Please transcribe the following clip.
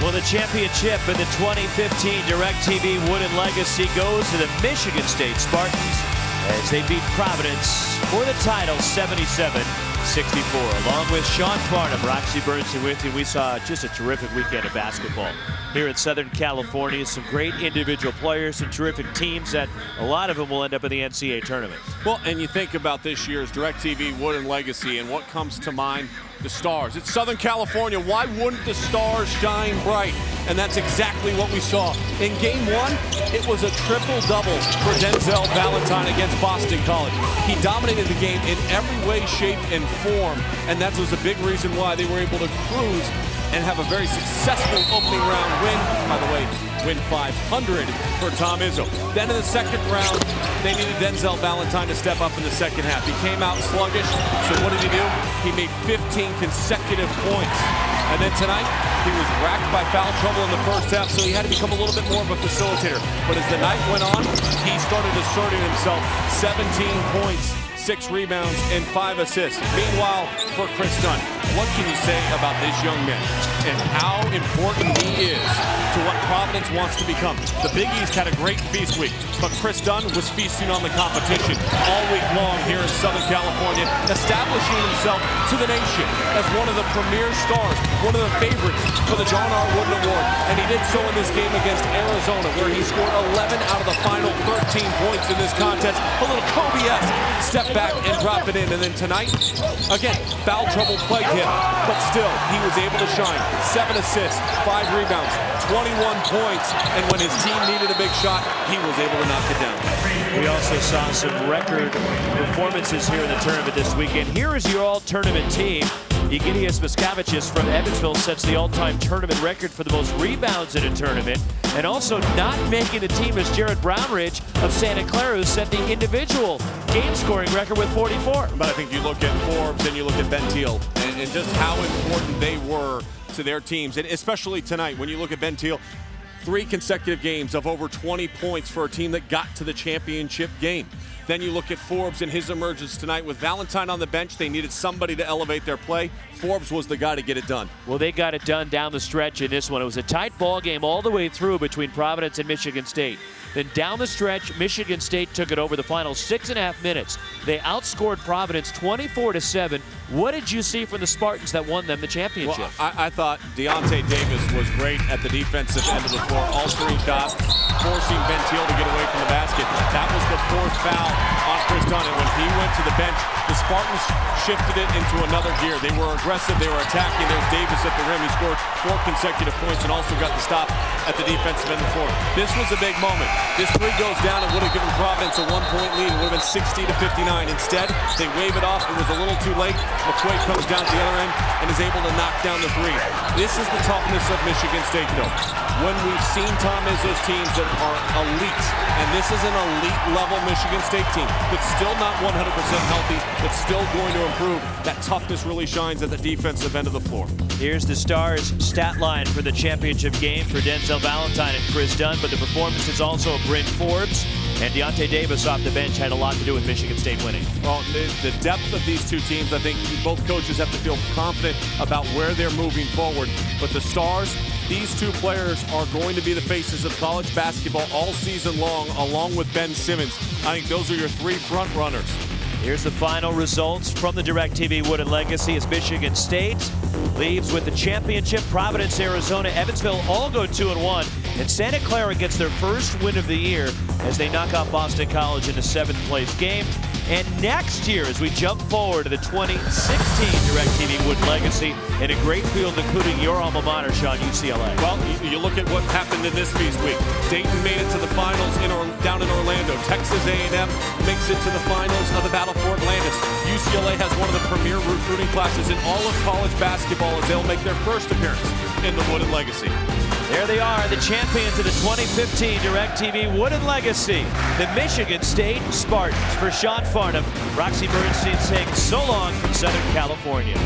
Well, the championship in the 2015 DIRECTV Wooden Legacy goes to the Michigan State Spartans as they beat Providence for the title 77-64. Along with Sean Farnham, Roxy Bernstein with you. We saw just a terrific weekend of basketball here in Southern California. Some great individual players, some terrific teams that a lot of them will end up in the NCAA tournament. Well, and you think about this year's DIRECTV Wooden Legacy and what comes to mind? The stars. It's Southern California. Why wouldn't the stars shine bright? And that's exactly what we saw. In game one, it was a triple-double for Denzel Valentine against Boston College. He dominated the game in every way, shape, and form, and that was a big reason why they were able to cruise and have a very successful opening round win. By the way, win 500 for Tom Izzo. Then in the second round, they needed Denzel Valentine to step up in the second half. He came out sluggish, so what did he do? He made 15 consecutive points. And then tonight, he was racked by foul trouble in the first half, so he had to become a little bit more of a facilitator. But as the night went on, he started asserting himself. 17 points, 6 rebounds, and 5 assists. Meanwhile, for Chris Dunn, what can you say about this young man and how important he is to what Providence wants to become? The Big East had a great feast week, but Chris Dunn was feasting on the competition all week long here in Southern California, establishing himself to the nation as one of the premier stars, one of the favorites for the John R. Wooden Award. And he did so in this game against Arizona, where he scored 11 out of the final 13 points in this contest. A little Kobe-esque step back and drop it in. And then tonight, again, foul trouble plagued him, but still, he was able to shine. 7 assists, 5 rebounds, 21 points, and when his team needed a big shot, he was able to knock it down. We also saw some record performances here in the tournament this weekend. Here is your all-tournament team. Egidius Miscavicius from Evansville sets the all-time tournament record for the most rebounds in a tournament. And also not making the team is Jared Brownridge of Santa Clara, who set the individual game-scoring record with 44. But I think you look at Forbes and you look at Ben Teal and just how important they were to their teams. And especially tonight, when you look at Ben Teal, 3 consecutive games of over 20 points for a team that got to the championship game. Then you look at Forbes and his emergence tonight. With Valentine on the bench, they needed somebody to elevate their play. Forbes was the guy to get it done. Well, they got it done down the stretch in this one. It was a tight ball game all the way through between Providence and Michigan State. Then down the stretch, Michigan State took it over the final 6.5 minutes. They outscored Providence 24-7. What did you see from the Spartans that won them the championship? Well, I thought Deontay Davis was great at the defensive end of the floor. All 3 shots, forcing Ben Teal to get away from the basket. That was the 4th foul on Chris Dunn. And when he went to the bench, the Spartans shifted it into another gear. They were aggressive, they were attacking. There's Davis at the rim. He scored 4 consecutive points and also got the stop at the defensive end of the floor. This was a big moment. This 3 goes down and would have given Providence a 1-point lead. It would have been 60-59. Instead, they wave it off. It was a little too late. McQuaid comes down to the other end and is able to knock down the 3. This is the toughness of Michigan State, though. When we've seen Tom Izzo's teams that are elite, and this is an elite-level Michigan State team that's still not 100% healthy, that's still going to improve, that toughness really shines at the defensive end of the floor. Here's the Stars' stat line for the championship game for Denzel Valentine and Chris Dunn, but the performances also of Bryn Forbes and Deontay Davis off the bench had a lot to do with Michigan State winning. Well, the depth of these 2 teams, I think both coaches have to feel confident about where they're moving forward. But the Stars, these 2 players are going to be the faces of college basketball all season long, along with Ben Simmons. I think those are your 3 front runners. Here's the final results from the DIRECTV Wooden Legacy as Michigan State leaves with the championship. Providence, Arizona, Evansville all go 2-1. And Santa Clara gets their first win of the year as they knock out Boston College in the 7th place game. And next year, as we jump forward to the 2016 DIRECTV Wooden Legacy, in a great field, including your alma mater, Sean, UCLA. Well, you look at what happened in this feast week. Dayton made it to the finals down in Orlando. Texas A&M makes it to the finals of the Battle for Atlantis. UCLA has one of the premier recruiting classes in all of college basketball as they'll make their first appearance in the Wooden Legacy. There they are, the champions of the 2015 DIRECTV Wooden Legacy, the Michigan State Spartans. For Sean Farnham, Roxy Bernstein saying so long from Southern California.